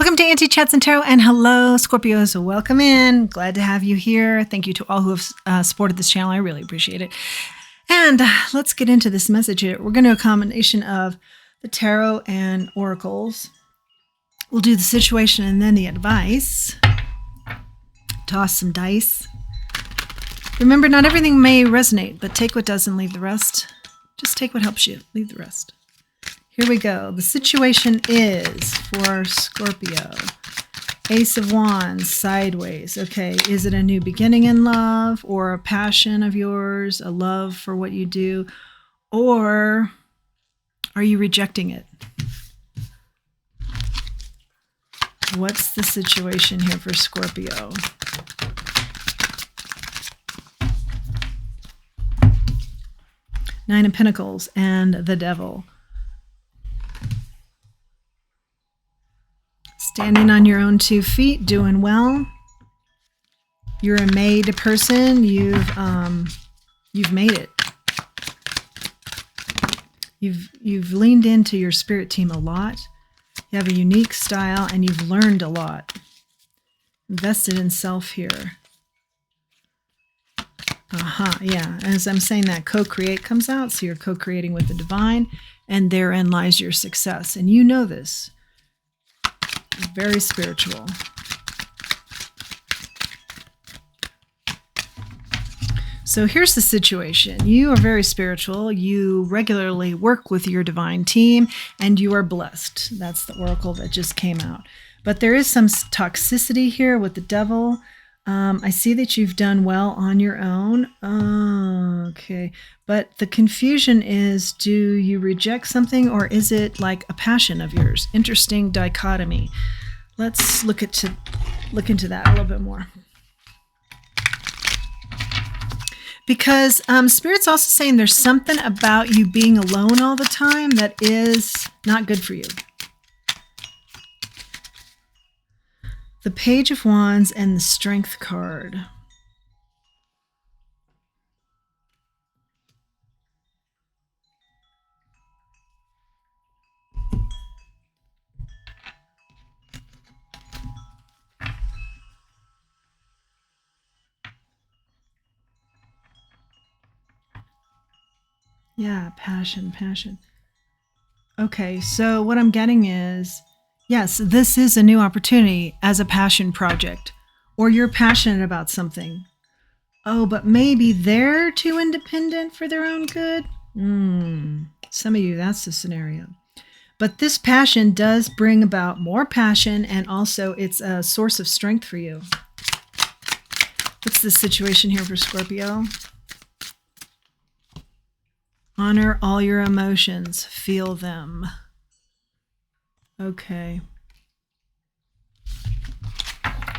Welcome to Auntie Chats and Tarot, and hello, Scorpios. Welcome in. Glad to have you here. Thank you to all who have supported this channel. I really appreciate it. And let's get into this message here. We're going to do a combination of the tarot and oracles. We'll do the situation and then the advice. Toss some dice. Remember, not everything may resonate, but take what does and leave the rest. Just take what helps you. Leave the rest. Here we go. The situation is for Scorpio. Ace of Wands, sideways. Okay, is it a new beginning in love or a passion of yours, a love for what you do, or are you rejecting it? What's the situation here for Scorpio? Nine of Pentacles and the Devil. Standing on your own 2 feet, doing well. You're a made person. You've made it. You've leaned into your spirit team a lot. You have a unique style, and you've learned a lot. Invested in self here. Yeah. As I'm saying that, co-create comes out. So you're co-creating with the divine, and therein lies your success. And you know this. Very spiritual. So here's the situation. You are very spiritual. You regularly work with your divine team, and you are blessed. That's the oracle that just came out. But there is some toxicity here with the devil. I see that you've done well on your own. Okay. But the confusion is, do you reject something, or is it like a passion of yours? Interesting dichotomy. Let's look into that a little bit more. Because Spirit's also saying there's something about you being alone all the time that is not good for you. The Page of Wands and the Strength card. Yeah, passion. Okay, so what I'm getting is, yes, this is a new opportunity as a passion project, or you're passionate about something. Oh, but maybe they're too independent for their own good? Some of you, that's the scenario. But this passion does bring about more passion, and also it's a source of strength for you. What's the situation here for Scorpio? Honor all your emotions. Feel them. Okay.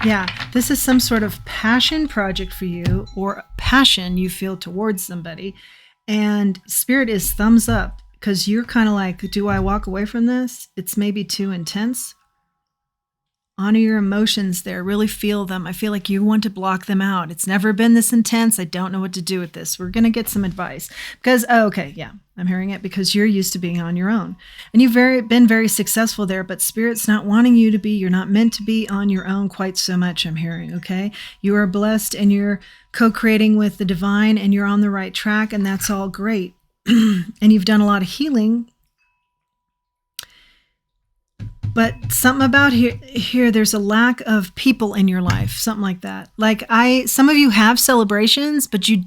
Yeah, this is some sort of passion project for you, or passion you feel towards somebody. And Spirit is thumbs up, because you're kind of like, do I walk away from this? It's maybe too intense. Honor your emotions there. Really feel them. I feel like you want to block them out. It's never been this intense. I don't know what to do with this. We're going to get some advice. Because, okay, yeah, I'm hearing it, because you're used to being on your own. And you've been very successful there, but Spirit's not wanting you to be. You're not meant to be on your own quite so much, I'm hearing, okay? You are blessed, and you're co-creating with the divine, and you're on the right track, and that's all great. And you've done a lot of healing. But something about here, there's a lack of people in your life, something like that. Like some of you have celebrations, but you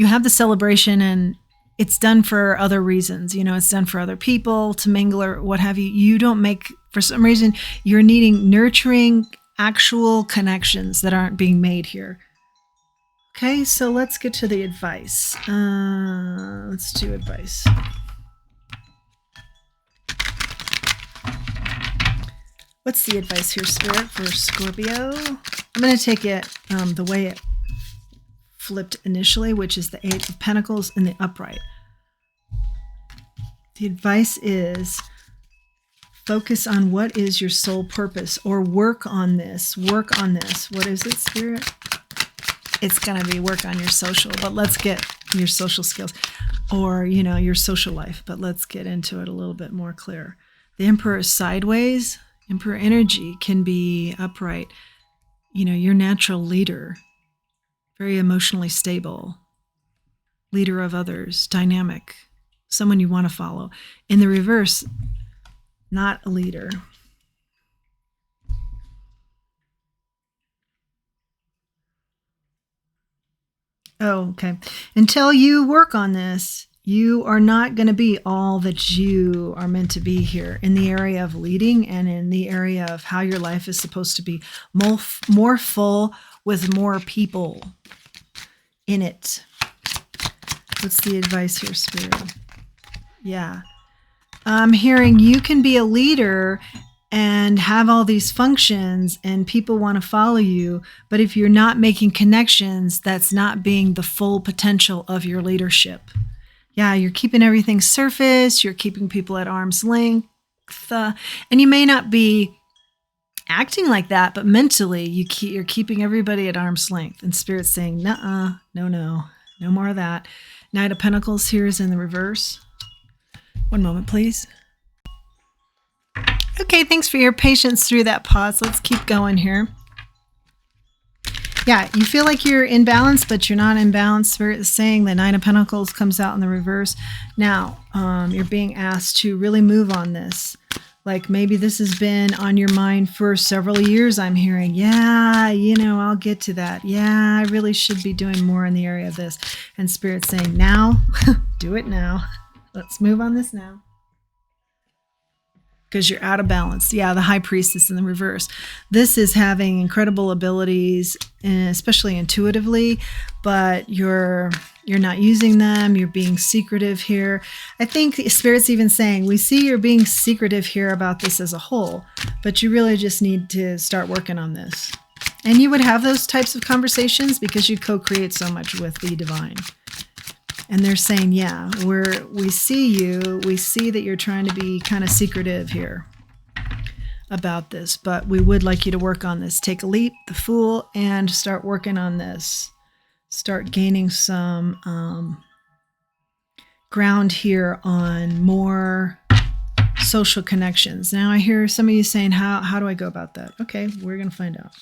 have the celebration and it's done for other reasons. You know, it's done for other people to mingle or what have you. You don't make, for some reason, you're needing nurturing actual connections that aren't being made here. Okay, so let's get to the advice. Let's do advice. What's the advice here, Spirit, for Scorpio? I'm going to take it the way it flipped initially, which is the Eight of Pentacles in the upright. The advice is focus on what is your soul purpose, or work on this. Work on this. What is it, Spirit? It's going to be work on your social, but let's get your social skills, or, you know, your social life, but let's get into it a little bit more clear. The Emperor is sideways. Emperor energy can be upright. Your natural leader, very emotionally stable, leader of others, dynamic, someone you want to follow. In the reverse, not a leader. Oh, okay. Until you work on this, you are not going to be all that you are meant to be here in the area of leading and in the area of how your life is supposed to be more full with more people in it. What's the advice here, Spirit? Yeah. I'm hearing you can be a leader and have all these functions and people want to follow you. But if you're not making connections, that's not being the full potential of your leadership. Yeah, you're keeping everything surface. You're keeping people at arm's length. And you may not be acting like that, but mentally you're keeping everybody at arm's length. And Spirit's saying, nuh-uh, no more of that. Knight of Pentacles here is in the reverse. One moment, please. Okay, thanks for your patience through that pause. Let's keep going here. Yeah, you feel like you're in balance, but you're not in balance. Spirit is saying the Nine of Pentacles comes out in the reverse. Now, you're being asked to really move on this. Like maybe this has been on your mind for several years, I'm hearing. Yeah, I'll get to that. Yeah, I really should be doing more in the area of this. And Spirit's saying, now, do it now. Let's move on this now. Because you're out of balance. Yeah, the High Priestess in the reverse. This is having incredible abilities, especially intuitively, but you're not using them. You're being secretive here. I think Spirit's even saying, we see you're being secretive here about this as a whole, but you really just need to start working on this. And you would have those types of conversations because you co-create so much with the divine. And they're saying, yeah, we see you. We see that you're trying to be kind of secretive here about this, but we would like you to work on this. Take a leap, the Fool, and start working on this. Start gaining some ground here on more social connections. Now I hear some of you saying, how do I go about that? Okay, we're going to find out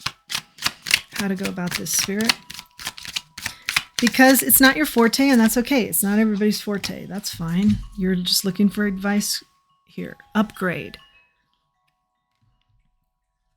how to go about this, Spirit. Because it's not your forte, and that's okay. It's not everybody's forte. That's fine. You're just looking for advice here. Upgrade.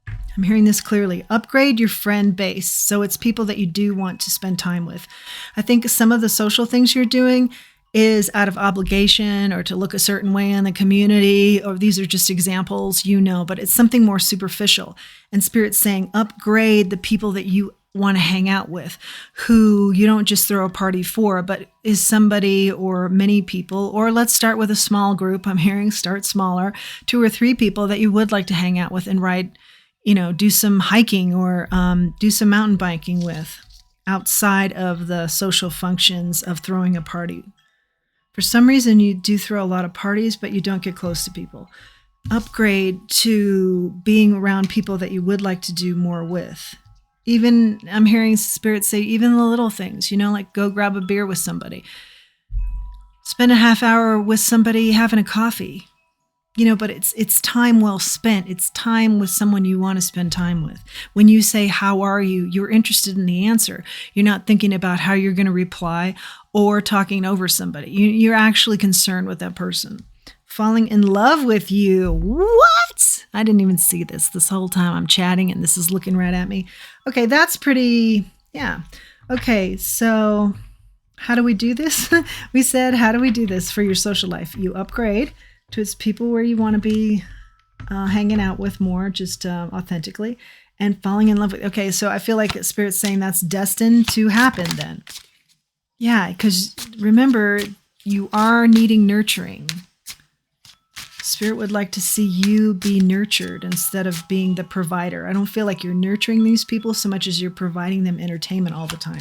I'm hearing this clearly. Upgrade your friend base. So it's people that you do want to spend time with. I think some of the social things you're doing is out of obligation or to look a certain way in the community, or these are just examples, but it's something more superficial. And Spirit's saying upgrade the people that you want to hang out with, who you don't just throw a party for, but is somebody or many people, or let's start with a small group. I'm hearing start smaller, 2 or 3 people that you would like to hang out with and ride, do some hiking or do some mountain biking with outside of the social functions of throwing a party. For some reason, you do throw a lot of parties, but you don't get close to people. Upgrade to being around people that you would like to do more with. Even, I'm hearing Spirit say, even the little things, like go grab a beer with somebody. Spend a half hour with somebody having a coffee. But it's time well spent. It's time with someone you want to spend time with. When you say, how are you? You're interested in the answer. You're not thinking about how you're going to reply or talking over somebody. You're actually concerned with that person. Falling in love with you. What? I didn't even see this whole time I'm chatting and this is looking right at me. Okay, that's pretty, yeah. Okay, so how do we do this? We said, how do we do this for your social life? You upgrade to its people where you want to be hanging out with more, just authentically, and falling in love with. Okay, so I feel like Spirit's saying that's destined to happen then. Yeah, because remember, you are needing nurturing. Spirit would like to see you be nurtured instead of being the provider. I don't feel like you're nurturing these people so much as you're providing them entertainment all the time.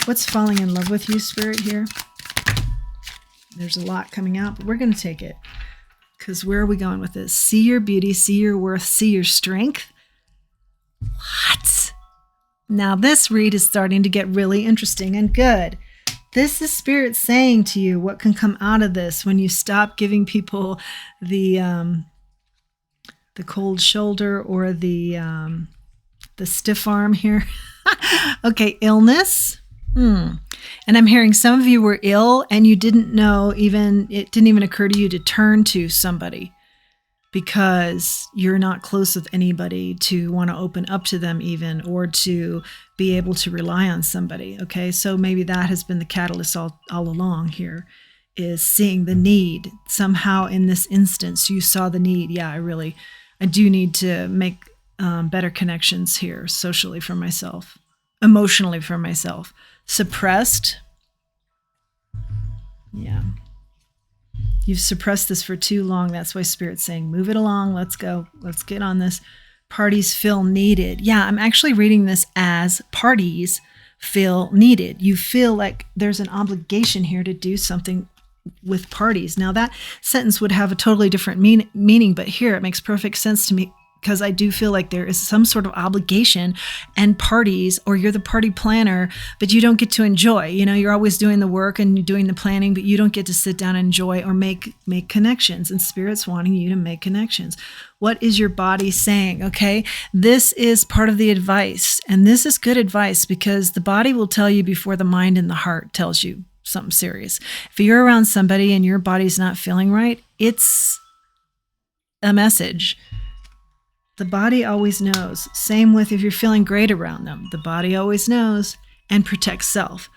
What's falling in love with you, Spirit, here? There's a lot coming out, but we're going to take it. Because where are we going with this? See your beauty, see your worth, see your strength. What? Now this read is starting to get really interesting and good. This is Spirit saying to you what can come out of this when you stop giving people the the cold shoulder or the stiff arm here. Okay, illness. And I'm hearing some of you were ill and you didn't know it didn't even occur to you to turn to somebody because you're not close with anybody to want to open up to them even, or to be able to rely on somebody. Okay, so maybe that has been the catalyst all along here, is seeing the need. Somehow in this instance, you saw the need. Yeah, I do need to make better connections here, socially for myself, emotionally for myself. Suppressed. Yeah. You've suppressed this for too long. That's why Spirit's saying, move it along. Let's go. Let's get on this. Parties feel needed. Yeah, I'm actually reading this as parties feel needed. You feel like there's an obligation here to do something with parties. Now, that sentence would have a totally different meaning, but here it makes perfect sense to me, because I do feel like there is some sort of obligation and parties, or you're the party planner, but you don't get to enjoy. You're always doing the work and you're doing the planning, but you don't get to sit down and enjoy or make connections. And Spirit's wanting you to make connections. What is your body saying? Okay, this is part of the advice. And this is good advice, because the body will tell you before the mind and the heart tells you something serious. If you're around somebody and your body's not feeling right, it's a message. The body always knows. Same with if you're feeling great around them. The body always knows and protects self.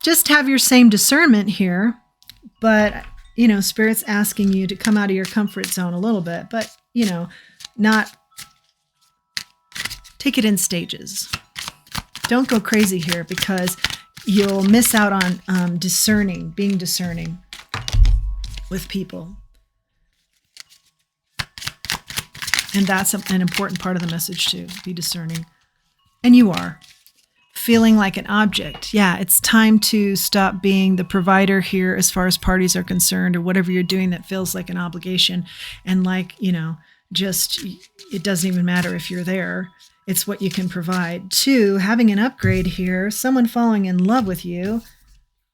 Just have your same discernment here, but, Spirit's asking you to come out of your comfort zone a little bit, but, not take it in stages. Don't go crazy here, because you'll miss out on being discerning with people. And that's an important part of the message too, be discerning. And you are. Feeling like an object. Yeah, it's time to stop being the provider here as far as parties are concerned, or whatever you're doing that feels like an obligation. And like, just, it doesn't even matter if you're there. It's what you can provide. 2, having an upgrade here, someone falling in love with you,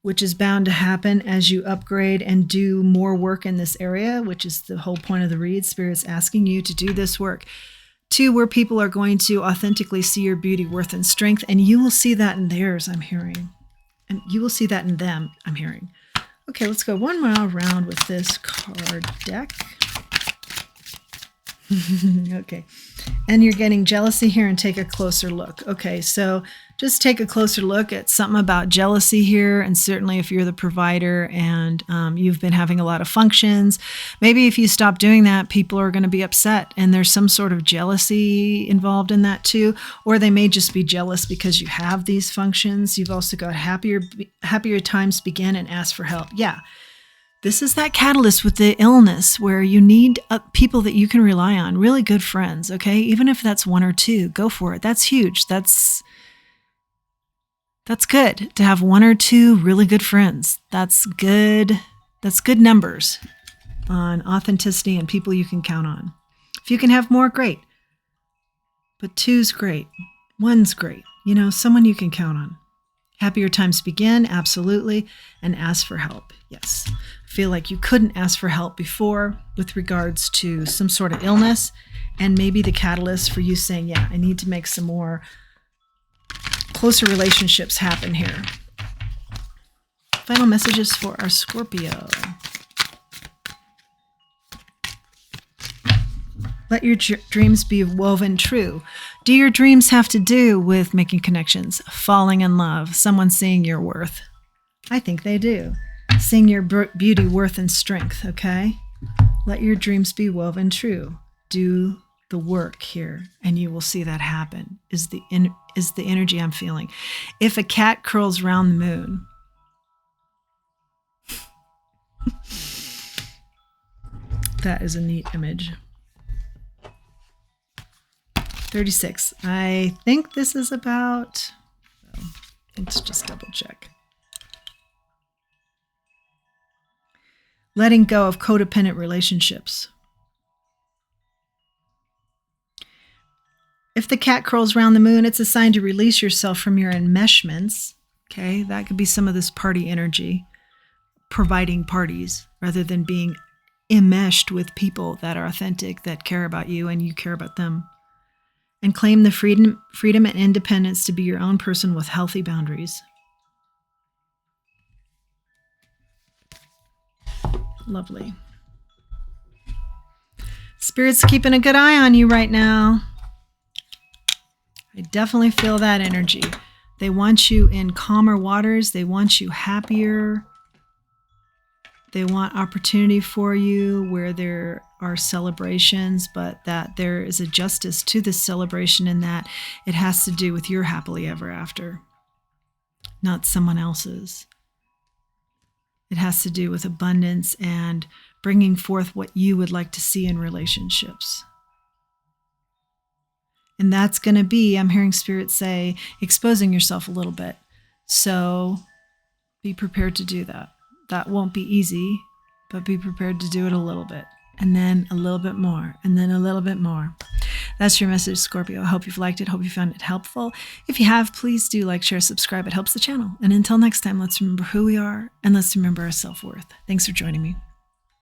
which is bound to happen as you upgrade and do more work in this area, which is the whole point of the read. Spirit's asking you to do this work. 2, where people are going to authentically see your beauty, worth, and strength, and you will see that in theirs, I'm hearing. And you will see that in them, I'm hearing. Okay, let's go one more round with this card deck. Okay. And you're getting jealousy here, and take a closer look. Okay, so just take a closer look at something about jealousy here. And certainly if you're the provider and you've been having a lot of functions, maybe if you stop doing that, people are going to be upset. And there's some sort of jealousy involved in that too. Or they may just be jealous because you have these functions. You've also got happier times begin and ask for help. Yeah. This is that catalyst with the illness where you need people that you can rely on, really good friends, okay? Even if that's 1 or 2, go for it. That's huge. That's good to have 1 or 2 really good friends. That's good. That's good numbers on authenticity and people you can count on. If you can have more, great. But 2's great. 1's great. Someone you can count on. Happier times begin, absolutely, and ask for help. Yes. Feel like you couldn't ask for help before with regards to some sort of illness, and maybe the catalyst for you saying, yeah, I need to make some more closer relationships happen here. Final messages for our Scorpio. Let your dreams be woven true. Do your dreams have to do with making connections, falling in love, someone seeing your worth? I think they do. Seeing your beauty, worth, and strength, okay? Let your dreams be woven true. Do the work here, and you will see that happen, is the energy I'm feeling. If a cat curls round the moon, that is a neat image. 36. I think this is about, let's just double check. Letting go of codependent relationships. If the cat curls around the moon, it's a sign to release yourself from your enmeshments. Okay, that could be some of this party energy, providing parties rather than being enmeshed with people that are authentic, that care about you and you care about them. And claim the freedom and independence to be your own person with healthy boundaries. Lovely. Spirit's keeping a good eye on you right now. I definitely feel that energy. They want you in calmer waters. They want you happier. They want opportunity for you where there are celebrations, but that there is a justice to this celebration in that it has to do with your happily ever after, not someone else's. It has to do with abundance and bringing forth what you would like to see in relationships. And that's going to be, I'm hearing Spirit say, exposing yourself a little bit. So be prepared to do that. That won't be easy, but be prepared to do it a little bit. And then a little bit more. And then a little bit more. That's your message, Scorpio. I hope you've liked it. Hope you found it helpful. If you have, please do like, share, subscribe. It helps the channel. And until next time, let's remember who we are and let's remember our self-worth. Thanks for joining me.